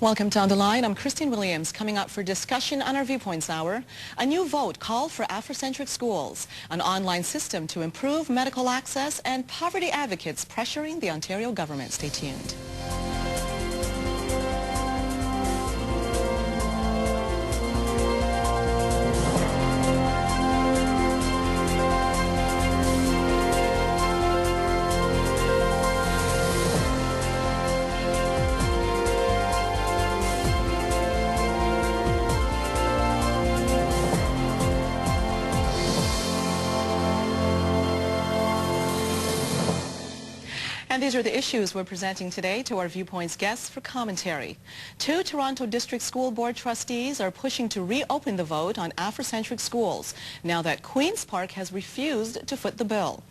Welcome to On the Line. I'm Christine Williams. Coming up for discussion on our Viewpoints Hour, a new vote called for Afrocentric schools, an online system to improve medical access, and poverty advocates pressuring the Ontario government. Stay tuned. And these are the issues we're presenting today to our Viewpoints guests for commentary. Two Toronto District School Board trustees are pushing to reopen the vote on Afrocentric schools now that Queen's Park has refused to foot the bill.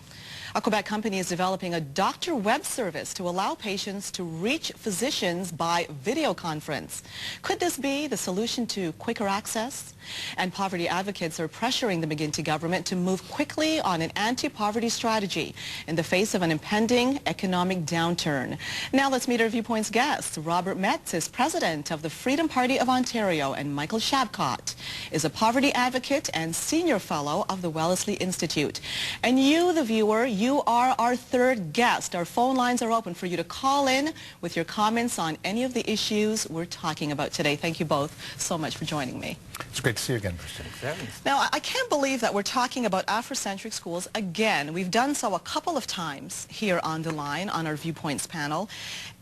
A Quebec company is developing a doctor web service to allow patients to reach physicians by video conference. Could this be the solution to quicker access? And poverty advocates are pressuring the McGuinty government to move quickly on an anti-poverty strategy in the face of an impending economic downturn. Now let's meet our Viewpoints guests. Robert Metz is president of the Freedom Party of Ontario, and Michael Shabcott is a poverty advocate and senior fellow of the Wellesley Institute. And you, the viewer, you are our third guest. Our phone lines are open for you to call in with your comments on any of the issues we're talking about today. Thank you both so much for joining me. It's great to see you again, Christine. Now, I can't believe that we're talking about Afrocentric schools again. We've done so a couple of times here on the line on our Viewpoints panel,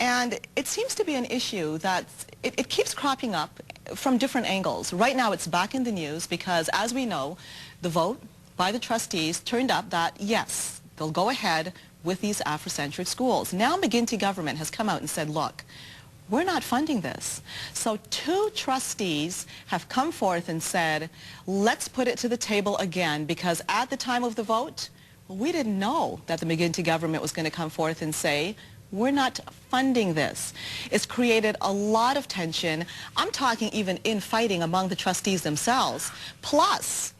and it seems to be an issue that it keeps cropping up from different angles. Right now, it's back in the news because, as we know, the vote by the trustees turned up that, yes, they'll go ahead with these Afrocentric schools. Now, McGuinty government has come out and said, look, we're not funding this. So two trustees have come forth and said, let's put it to the table again, because at the time of the vote, we didn't know that the McGuinty government was going to come forth and say, we're not funding this. It's created a lot of tension. I'm talking even infighting among the trustees themselves. Plus,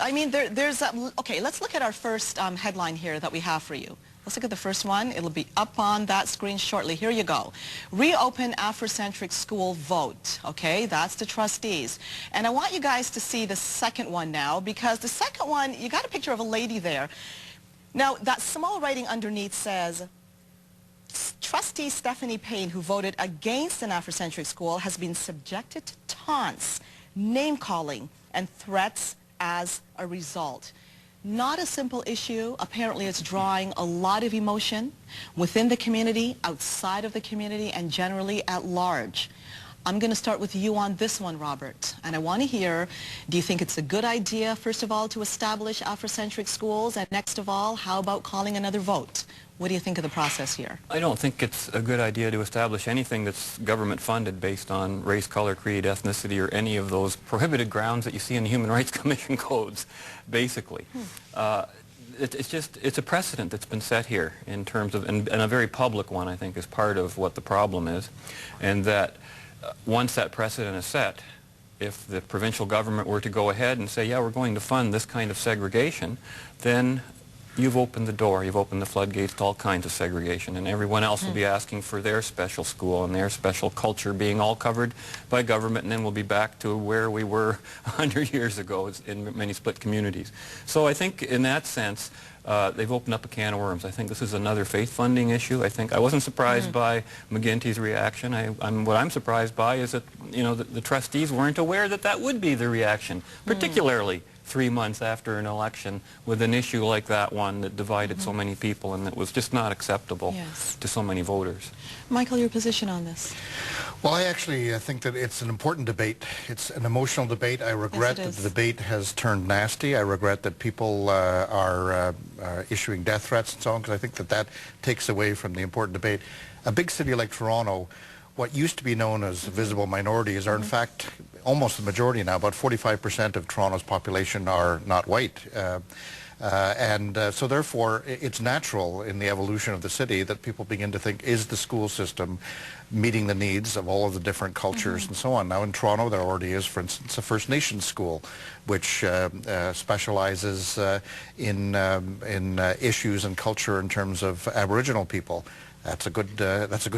I mean, okay, let's look at our first headline here that we have for you. Let's look at the first one. It'll be up on that screen shortly. Here you go. Reopen Afrocentric school vote. Okay, that's the trustees. And I want you guys to see the second one now, because the second one, you got a picture of a lady there. Now, that small writing underneath says, Trustee Stephanie Payne, who voted against an Afrocentric school, has been subjected to taunts, name-calling, and threats as a result. Not a simple issue. Apparently it's drawing a lot of emotion within the community, outside of the community, and generally at large. I'm going to start with you on this one, Robert. And I want to hear, do you think it's a good idea, first of all, to establish Afrocentric schools? And next of all, how about calling another vote? What do you think of the process here? I don't think it's a good idea to establish anything that's government funded based on race, color, creed, ethnicity, or any of those prohibited grounds that you see in the Human Rights Commission codes, basically. It's a precedent that's been set here in terms of, and a very public one, I think, is part of what the problem is. And that once that precedent is set, if the provincial government were to go ahead and say, yeah, we're going to fund this kind of segregation, then you've opened the door, you've opened the floodgates to all kinds of segregation, and everyone else will be asking for their special school and their special culture being all covered by government, and then we'll be back to where we were 100 years ago in many split communities. So I think in that sense, they've opened up a can of worms. I think this is another faith funding issue. I wasn't surprised by McGuinty's reaction. What I'm surprised by is that, you know, the trustees weren't aware that that would be the reaction, particularly 3 months after an election with an issue like that one that divided so many people and that was just not acceptable to so many voters. Michael, your position on this? Well, I actually think that it's an important debate. It's an emotional debate. I regret that the debate has turned nasty. I regret that people are issuing death threats and so on, because I think that that takes away from the important debate. A big city like Toronto, what used to be known as visible minorities are in fact almost the majority now. About 45% of Toronto's population are not white. So therefore, it's natural in the evolution of the city that people begin to think, is the school system meeting the needs of all of the different cultures and so on? Now in Toronto, there already is, for instance, a First Nations school, which specializes in issues and culture in terms of Aboriginal people. That's a good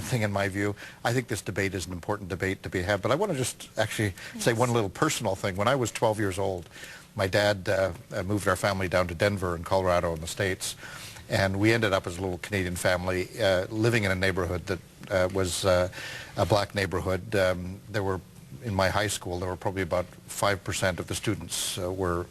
thing in my view. I think this debate is an important debate to be had. But I want to just actually say one little personal thing. When I was 12 years old, my dad moved our family down to Denver in Colorado in the States. And we ended up as a little Canadian family living in a neighborhood that was a black neighborhood. In my high school, there were probably about 5% of the students were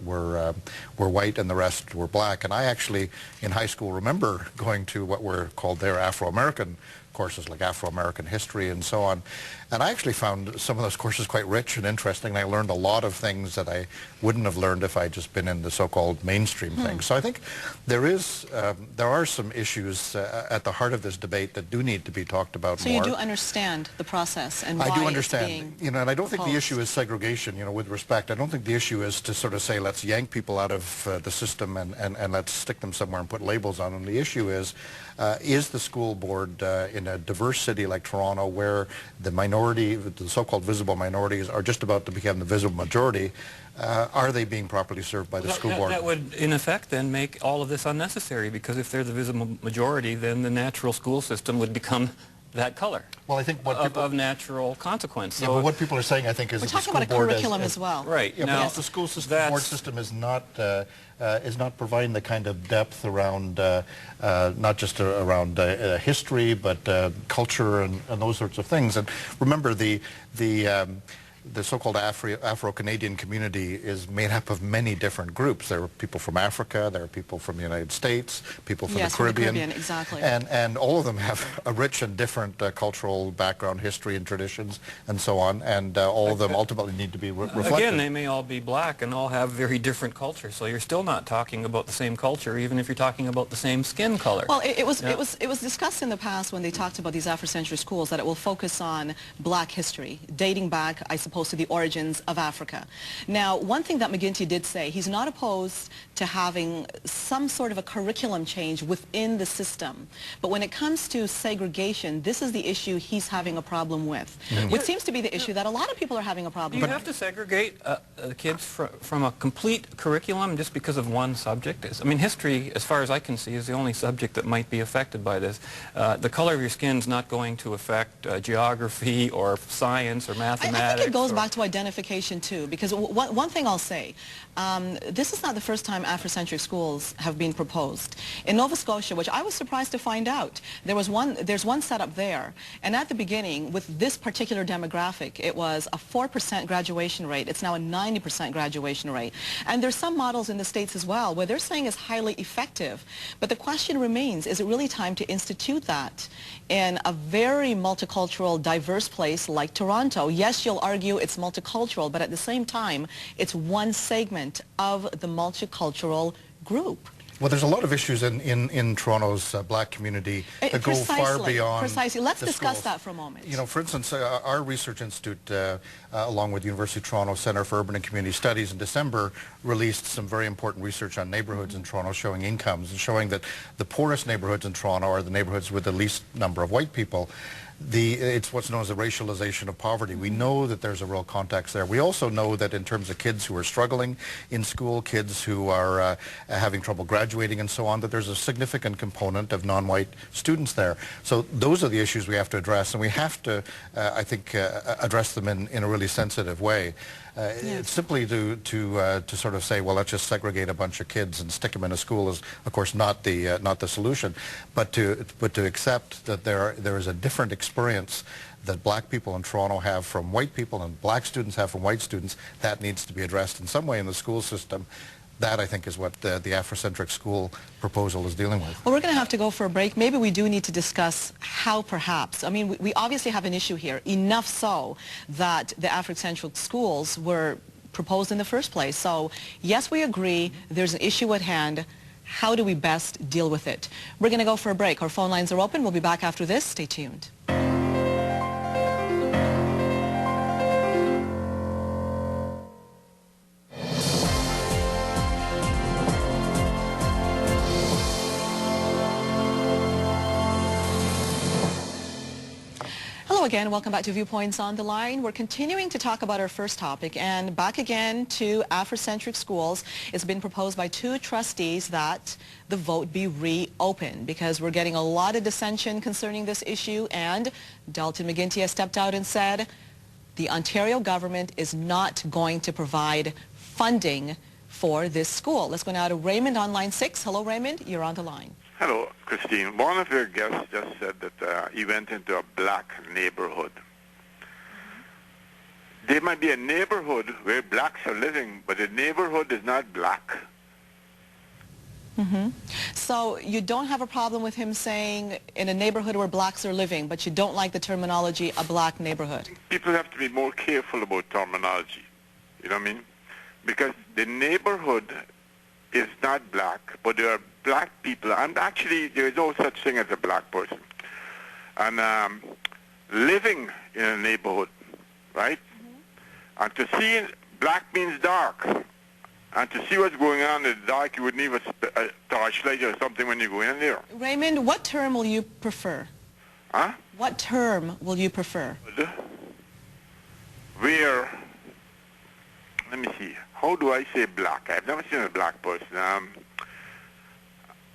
white and the rest were black. And I actually, in high school, remember going to what were called their Afro-American courses, like Afro-American history and so on. And I actually found some of those courses quite rich and interesting. I learned a lot of things that I wouldn't have learned if I'd just been in the so-called mainstream things. So I think there are some issues at the heart of this debate that do need to be talked about more. So you do understand the process and why I do it's being understand, and I don't think the issue is segregation, with respect. I don't think the issue is to sort of say, let's yank people out of the system and let's stick them somewhere and put labels on them. The issue is the school board in a diverse city like Toronto, where the so-called visible minorities are just about to become the visible majority, are they being properly served by the school board? That would, in effect, then make all of this unnecessary, because if they're the visible majority, then the natural school system would become that color. Well, I think of natural consequence. Yeah, so but what people are saying, I think, is we're that talking the school about a board curriculum as well. Right. Yeah, now, but the school system, board system is not providing the kind of depth around not just around history, but culture and those sorts of things. And remember, the so-called Afro-Canadian community is made up of many different groups. There are people from Africa, there are people from the United States, people from the Caribbean. From the Caribbean, exactly. And all of them have a rich and different cultural background, history and traditions and so on, and all of them ultimately need to be reflected. Again, they may all be black and all have very different cultures, so you're still not talking about the same culture, even if you're talking about the same skin color. Well, it was discussed in the past when they talked about these Afrocentric schools that it will focus on black history, dating back, I suppose, to the origins of Africa. Now, one thing that McGuinty did say, he's not opposed to having some sort of a curriculum change within the system. But when it comes to segregation, this is the issue he's having a problem with. Which seems to be the issue that a lot of people are having a problem with. Do you have to segregate kids from a complete curriculum just because of one subject? I mean, history, as far as I can see, is the only subject that might be affected by this. The color of your skin is not going to affect geography or science or mathematics. I think it goes back to identification too, because one thing I'll say, this is not the first time Afrocentric schools have been proposed. In Nova Scotia, which I was surprised to find out, there's one set up there, and at the beginning, with this particular demographic, it was a 4% graduation rate. It's now a 90% graduation rate. And there's some models in the States as well where they're saying it's highly effective. But the question remains, is it really time to institute that in a very multicultural, diverse place like Toronto? Yes, you'll argue it's multicultural, but at the same time, it's one segment of the multicultural group. Well, there's a lot of issues in Toronto's black community that go far beyond. Precisely. Let's discuss that for a moment. For instance, our research institute, along with the University of Toronto Centre for Urban and Community Studies, in December released some very important research on neighborhoods in Toronto, showing incomes and showing that the poorest neighborhoods in Toronto are the neighborhoods with the least number of white people. It's what's known as the racialization of poverty. We know that there's a real context there. We also know that in terms of kids who are struggling in school, kids who are having trouble graduating and so on, that there's a significant component of non-white students there. So those are the issues we have to address, and we have to, I think, address them in a really sensitive way. It's simply to sort of say, well, let's just segregate a bunch of kids and stick them in a school is, of course, not the solution. But to accept that there is a different experience that black people in Toronto have from white people and black students have from white students, that needs to be addressed in some way in the school system. That, I think, is what the Afrocentric school proposal is dealing with. Well, we're going to have to go for a break. Maybe we do need to discuss how, perhaps. I mean, we obviously have an issue here, enough so that the Afrocentric schools were proposed in the first place. So, yes, we agree, there's an issue at hand. How do we best deal with it? We're going to go for a break. Our phone lines are open. We'll be back after this. Stay tuned. Hello again, welcome back to Viewpoints on the Line. We're continuing to talk about our first topic, and back again to Afrocentric schools. It's been proposed by 2 trustees that the vote be reopened because we're getting a lot of dissension concerning this issue, and Dalton McGuinty has stepped out and said the Ontario government is not going to provide funding for this school. Let's go now to Raymond on line 6. Hello, Raymond, you're on the line. Hello, Christine. One of your guests just said that he went into a black neighborhood. There might be a neighborhood where blacks are living, but the neighborhood is not black. So you don't have a problem with him saying in a neighborhood where blacks are living, but you don't like the terminology a black neighborhood? People have to be more careful about terminology. You know what I mean? Because the neighborhood is not black, but there are black people, and actually there is no such thing as a black person. And living in a neighborhood, right? And to see black means dark. And to see what's going on in the dark, you would need a torchlight or something when you go in there. Raymond, what term will you prefer? Huh? What term will you prefer? Where, let me see, how do I say black? I've never seen a black person.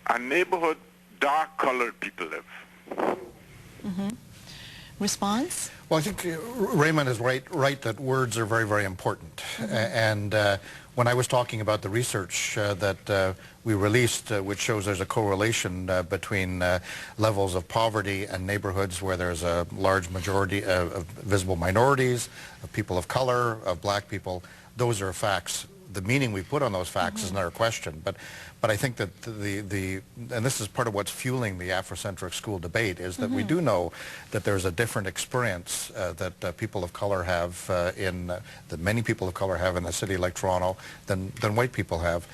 A neighborhood, dark-colored people live. Response? Well, I think Raymond is right that words are very, very important. And when I was talking about the research that we released, which shows there's a correlation between levels of poverty and neighborhoods where there's a large majority of visible minorities, of people of color, of black people, those are facts. The meaning we put on those facts is another question. But I think that and this is part of what's fueling the Afrocentric school debate, is that we do know that there's a different experience that people of color have that many people of color have in a city like Toronto than white people have.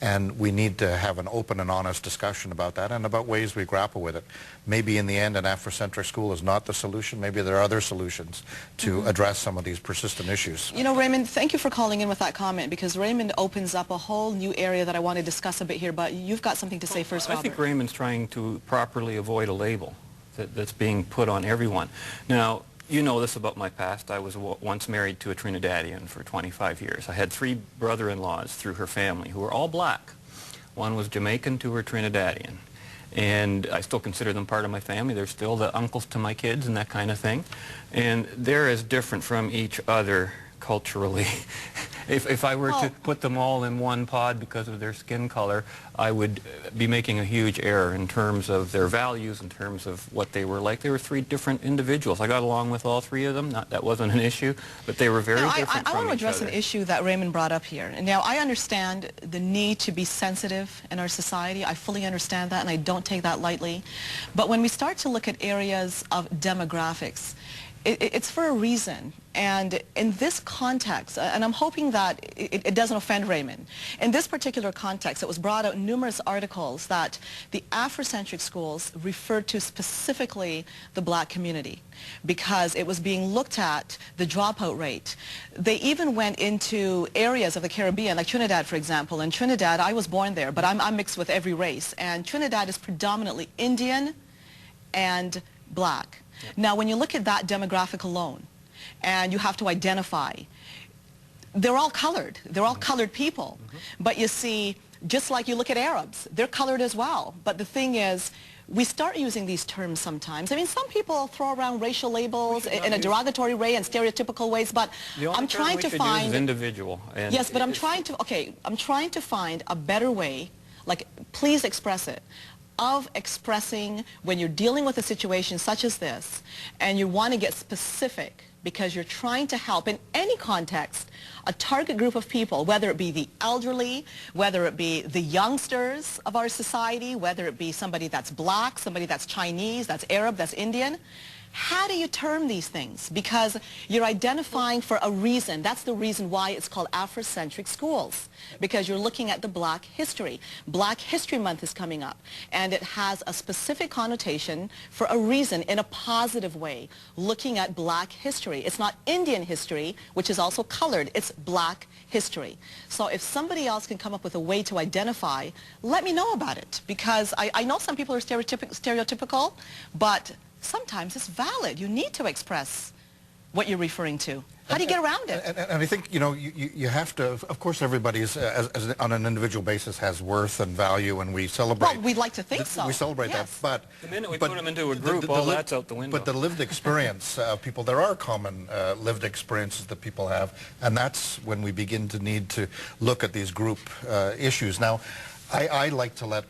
And we need to have an open and honest discussion about that and about ways we grapple with it. Maybe in the end an Afrocentric school is not the solution. Maybe there are other solutions to address some of these persistent issues. You know, Raymond, thank you for calling in with that comment, because Raymond opens up a whole new area that I want to discuss a bit here, but you've got something to say first, Robert. I think Raymond's trying to properly avoid a label that's being put on everyone. Now, you know this about my past. I was once married to a Trinidadian for 25 years. I had 3 brother-in-laws through her family who were all black. One was Jamaican, 2 were Trinidadian. And I still consider them part of my family. They're still the uncles to my kids and that kind of thing. And they're as different from each other culturally. If I were to put them all in one pod because of their skin color, I would be making a huge error in terms of their values, in terms of what they were like. They were 3 different individuals. I got along with all 3 of them. That wasn't an issue, but they were very different from each other. I want to address an issue that Raymond brought up here. And now, I understand the need to be sensitive in our society. I fully understand that, and I don't take that lightly. But when we start to look at areas of demographics, it's for a reason. And in this context, and I'm hoping that it doesn't offend Raymond, in this particular context, it was brought out in numerous articles that the Afrocentric schools referred to specifically the black community because it was being looked at the dropout rate. They even went into areas of the Caribbean, like Trinidad, for example. In Trinidad, I was born there, but I'm mixed with every race. And Trinidad is predominantly Indian and black. Now, when you look at that demographic alone, and you have to identify, they're all colored. They're all colored people. But you see, just like you look at Arabs, they're colored as well. But the thing is, we start using these terms sometimes. I mean, some people throw around racial labels in a derogatory way and stereotypical ways, but I'm trying to find... use individual. And yes, but I'm trying to find a better way, like, please express it, of expressing when you're dealing with a situation such as this and you want to get specific because you're trying to help in any context a target group of people, whether it be the elderly, whether it be the youngsters of our society, whether it be somebody that's black, somebody that's Chinese, that's Arab, that's Indian. How do you term these things? Because you're identifying for a reason. That's the reason why it's called Afrocentric schools, because you're looking at the black history. Black History Month is coming up, and it has a specific connotation for a reason in a positive way, looking at black history. It's not Indian history, which is also colored. It's black history. So if somebody else can come up with a way to identify, let me know about it, because I know some people are stereotypical, but sometimes it's valid. You need to express what you're referring to. How do you get around it? And I think, you know, you have to, of course, everybody's, on an individual basis, has worth and value, and we celebrate. Well, we'd like to think so. We celebrate yes. that, but... The minute we put them into a group, all that's out the window. But the lived experience of people, there are common lived experiences that people have, and that's when we begin to need to look at these group issues. Now, I like to let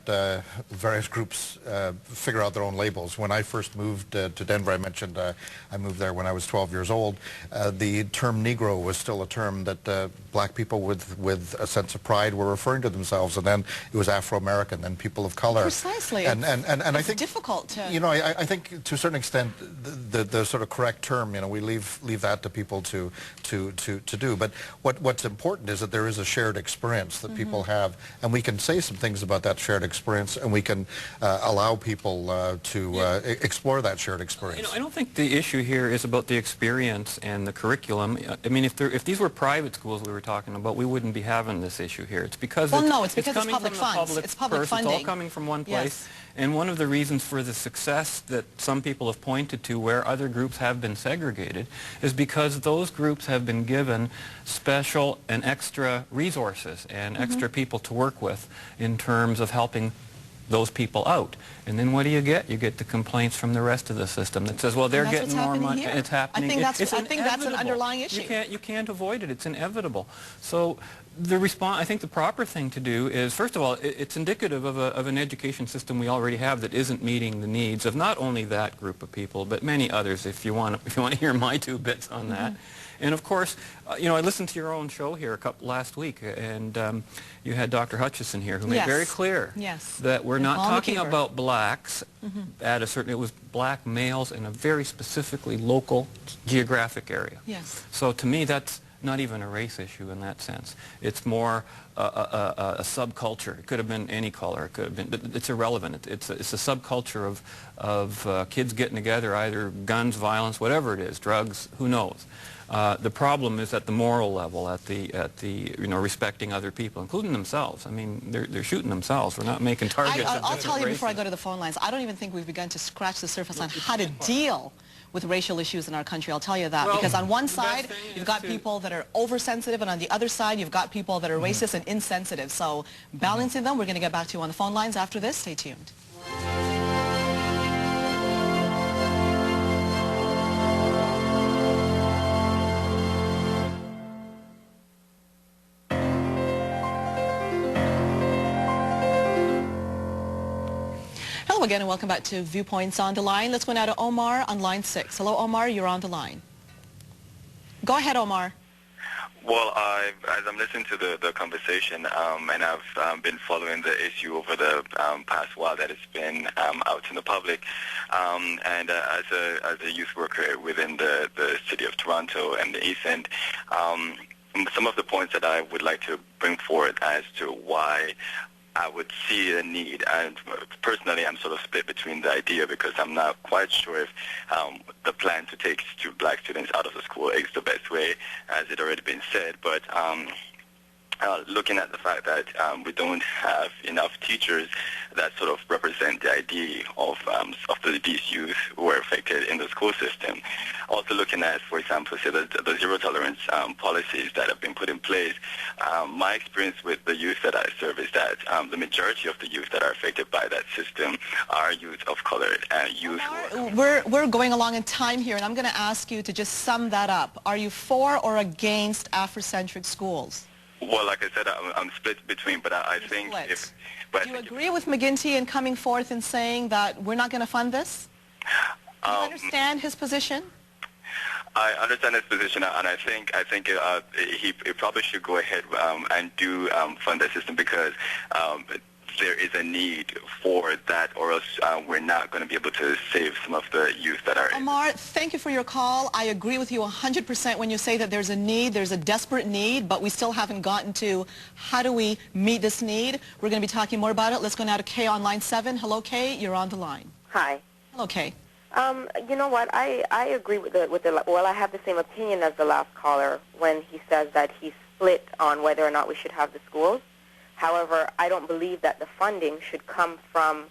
various groups figure out their own labels. When I first moved to Denver, I mentioned I moved there when I was 12 years old. The term Negro was still a term that black people with a sense of pride were referring to themselves, and then it was Afro-American, then people of color. Precisely. And I think difficult to... You know, I think to a certain extent the sort of correct term, you know, we leave that to people to do. But what's important is that there is a shared experience that people have, and we can say some things about that shared experience, and we can allow people to explore that shared experience. You know, I don't think the issue here is about the experience and the curriculum. I mean, if these were private schools we were talking about, we wouldn't be having this issue here. It's because it's because it's coming public from funds. Public it's public purse. funding. It's all coming from one place. Yes. And one of the reasons for the success that some people have pointed to where other groups have been segregated is because those groups have been given special and extra resources and extra people to work with in terms of helping those people out. And then what do you get? You get the complaints from the rest of the system that says, well, they're getting more money. It's happening. I think that's an underlying issue. You can't avoid it. It's inevitable. So I think the proper thing to do is, first of all, it's indicative of an education system we already have that isn't meeting the needs of not only that group of people, but many others, if you want to hear my 2 bits on that. And of course, you know, I listened to your own show here last week, and you had Dr. Hutchison here, who made very clear that we're not talking about blacks at a certain, it was black males in a very specifically local geographic area. Yes. So to me, that's not even a race issue in that sense. It's more a subculture. It could have been any color. It could have been, but it's irrelevant. It's a subculture of kids getting together, either guns, violence, whatever it is, drugs, who knows. The problem is at the moral level, at the you know, respecting other people, including themselves. I mean, they're shooting themselves. We're not making targets. I'll tell you before I go to the phone lines, I don't even think we've begun to scratch the surface on how to deal with racial issues in our country. I'll tell you that. Because on one side, you've got people that are oversensitive, and on the other side, you've got people that are racist and insensitive. So balancing them, we're going to get back to you on the phone lines after this. Stay tuned. Hello again, and welcome back to Viewpoints on the Line. Let's go now to Omar on line 6. Hello, Omar, you're on the line. Go ahead, Omar. Well, as I'm listening to the conversation, and I've been following the issue over the past while that it's been out in the public, and as a youth worker within the city of Toronto and the East End, some of the points that I would like to bring forward as to why I would see a need, and personally I'm sort of split between the idea, because I'm not quite sure if the plan to take black students out of the school is the best way, as it already been said, but looking at the fact that we don't have enough teachers that sort of represent the idea of these youth who are affected in the school system. Also looking at, for example, say the zero tolerance policies that have been put in place, my experience with the youth that I serve is that the majority of the youth that are affected by that system are youth of color, youth who are... We're going along in time here, and I'm going to ask you to just sum that up. Are you for or against Afrocentric schools? Well, like I said, I'm split between, but I think if... But do you agree with McGinty in coming forth and saying that we're not going to fund this? Do you understand his position? I understand his position, and I think he probably should go ahead and do fund that system, because there is a need for that, or else we're not going to be able to save some of the youth that are... Amar, thank you for your call. I agree with you 100% when you say that there's a need, there's a desperate need, but we still haven't gotten to how do we meet this need. We're going to be talking more about it. Let's go now to Kay on line 7. Hello, Kay. You're on the line. Hi. Hello, Kay. You know what? I agree with well, I have the same opinion as the last caller when he says that he's split on whether or not we should have the schools. However, I don't believe that the funding should come from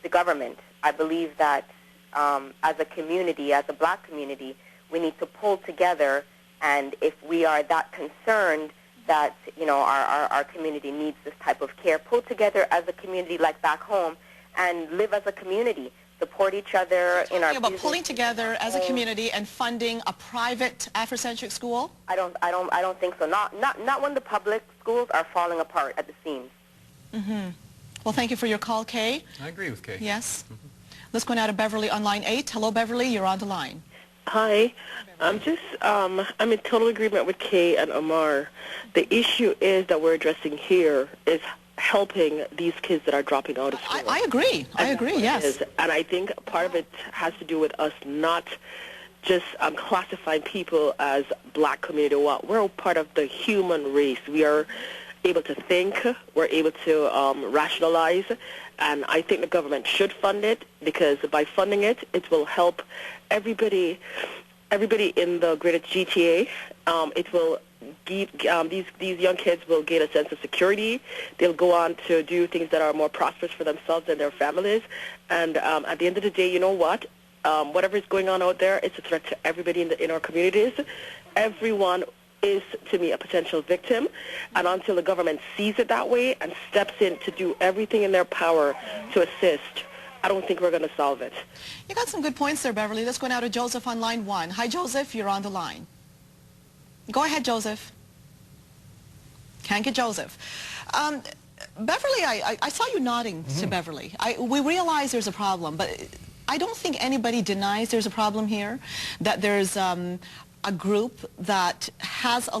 the government. I believe that as a community, as a black community, we need to pull together. And if we are that concerned that, you know, our community needs this type of care, pull together as a community like back home and live as a community, support each other in our about pulling together as a community and funding a private Afrocentric school? I don't think so. Not when the public schools are falling apart at the seams. Mm-hmm. Well, thank you for your call, Kay. I agree with Kay. Yes. Mm-hmm. Let's go now to Beverly on line 8. Hello, Beverly. You're on the line. Hi. I'm in total agreement with Kay and Amar. The issue is that we're addressing here is helping these kids that are dropping out of school. I agree. I agree, yes. And I think part of it has to do with us not just classifying people as black community. We're part of the human race. We are able to think. We're able to rationalize. And I think the government should fund it, because by funding it, it will help everybody in the greater GTA. It will give, these young kids will gain a sense of security. They'll go on to do things that are more prosperous for themselves and their families. And at the end of the day, you know what? Whatever is going on out there, it's a threat to everybody in our communities. Everyone is, to me, a potential victim. And until the government sees it that way and steps in to do everything in their power to assist, I don't think we're going to solve it. You got some good points there, Beverly. Let's go now to Joseph on line 1. Hi, Joseph. You're on the line. Go ahead, Joseph. Can't get Joseph. Beverly, I saw you nodding to Beverly. We realize there's a problem, but I don't think anybody denies there's a problem here, that there's a group that has a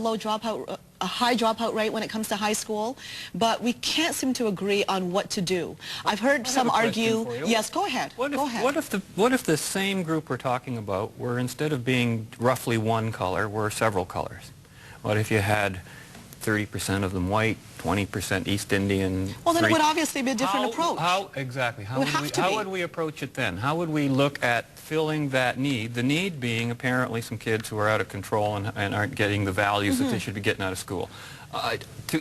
high dropout rate when it comes to high school, but we can't seem to agree on what to do. I've heard some argue. Yes, go ahead. What if the same group we're talking about were, instead of being roughly one color, were several colors? What if you had 30% of them white, 20% East Indian? Well, then it would obviously be a different approach. Exactly. How would we approach it then? How would we look at filling that need, the need being apparently some kids who are out of control and aren't getting the values that they should be getting out of school?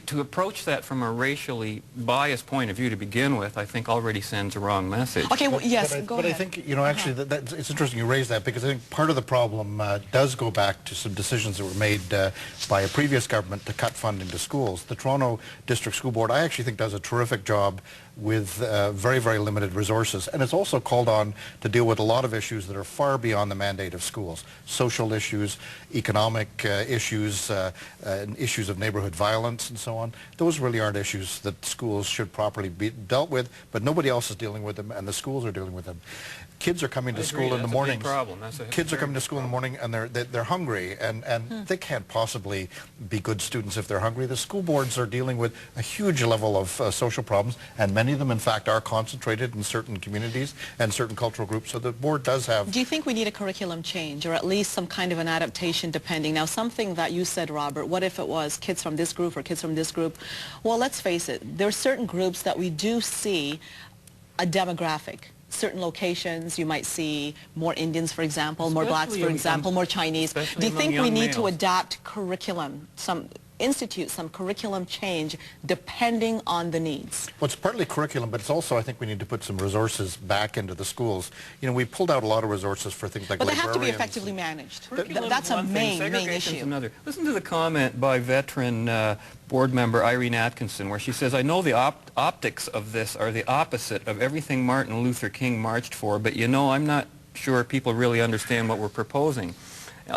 To approach that from a racially biased point of view to begin with, I think already sends a wrong message. Okay, well, yes, go ahead. But I think, you know, actually, it's interesting you raise that, because I think part of the problem does go back to some decisions that were made by a previous government to cut funding to schools. The Toronto District School Board, I actually think, does a terrific job with very, very limited resources. And it's also called on to deal with a lot of issues that are far beyond the mandate of schools. Social issues, economic issues, issues of neighborhood violence and so on. Those really aren't issues that schools should properly be dealt with, but nobody else is dealing with them, and the schools are dealing with them. Kids are coming to school in the morning. Kids are coming to school in the morning, and they're hungry, and they can't possibly be good students if they're hungry. The school boards are dealing with a huge level of social problems, and many of them, in fact, are concentrated in certain communities and certain cultural groups. So the board does have... Do you think we need a curriculum change, or at least some kind of an adaptation, depending? Now, something that you said, Robert, what if it was kids from this group or kids from this group? Well, let's face it, there are certain groups that we do see a demographic. Certain locations, you might see more Indians, for example, more blacks, for example, more Chinese. Do you think we need to adapt curriculum, institute some curriculum change depending on the needs? Well, it's partly curriculum, but it's also, I think, we need to put some resources back into the schools. You know, we pulled out a lot of resources for things like librarians. But they have to be effectively managed. That's a main issue. Listen to the comment by veteran board member Irene Atkinson, where she says, I know the optics of this are the opposite of everything Martin Luther King marched for, but you know, I'm not sure people really understand what we're proposing.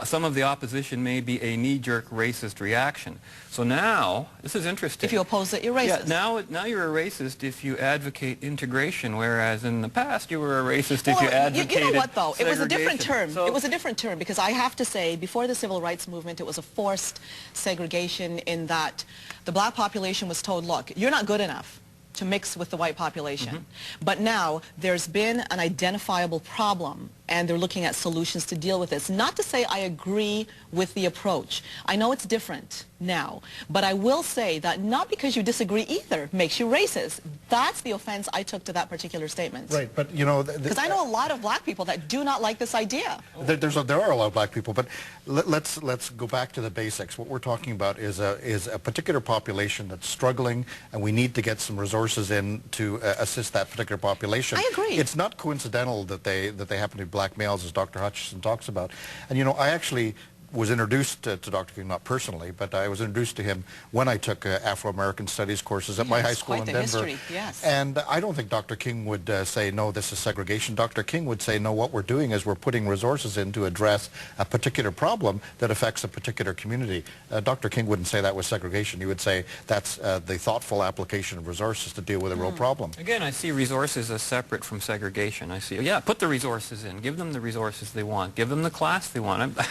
Some of the opposition may be a knee-jerk racist reaction. So now, this is interesting. If you oppose it, you're racist. Yeah, now you're a racist if you advocate integration, whereas in the past you were a racist if you advocated You know what, though? segregation. It was a different term. It was a different term, because I have to say, before the civil rights movement, it was a forced segregation in that the black population was told, look, you're not good enough to mix with the white population. But now there's been an identifiable problem, and they're looking at solutions to deal with this. Not to say I agree with the approach. I know it's different now, but I will say that not because you disagree either makes you racist. That's the offense I took to that particular statement. Right, but you know... Because I know a lot of black people that do not like this idea. There are a lot of black people, but let's go back to the basics. What we're talking about is a particular population that's struggling, and we need to get some resources in to assist that particular population. I agree. It's not coincidental that they happen to be black males, as Dr. Hutchison talks about. And you know, I actually was introduced to Dr. King, not personally, but I was introduced to him when I took Afro-American Studies courses at my high school in Denver. History, yes. And I don't think Dr. King would say, no, this is segregation. Dr. King would say, no, what we're doing is we're putting resources in to address a particular problem that affects a particular community. Dr. King wouldn't say that was segregation. He would say that's the thoughtful application of resources to deal with a real problem. Again, I see resources as separate from segregation. I see, yeah, put the resources in. Give them the resources they want. Give them the class they want. I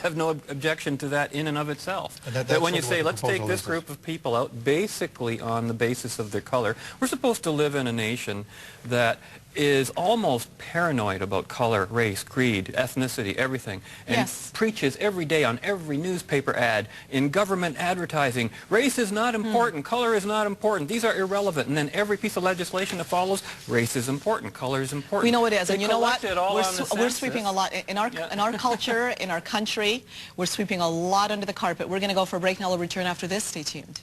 have no objection to that in and of itself. That when you say, let's take this group of people out basically on the basis of their color, we're supposed to live in a nation that is almost paranoid about color, race, creed, ethnicity, everything, and preaches every day on every newspaper ad, in government advertising, race is not important, color is not important, these are irrelevant, and then every piece of legislation that follows, race is important, color is important. We know it is, and you know what? We're sweeping a lot, in our culture, in our country, we're sweeping a lot under the carpet. We're going to go for a break, and I'll return after this. Stay tuned.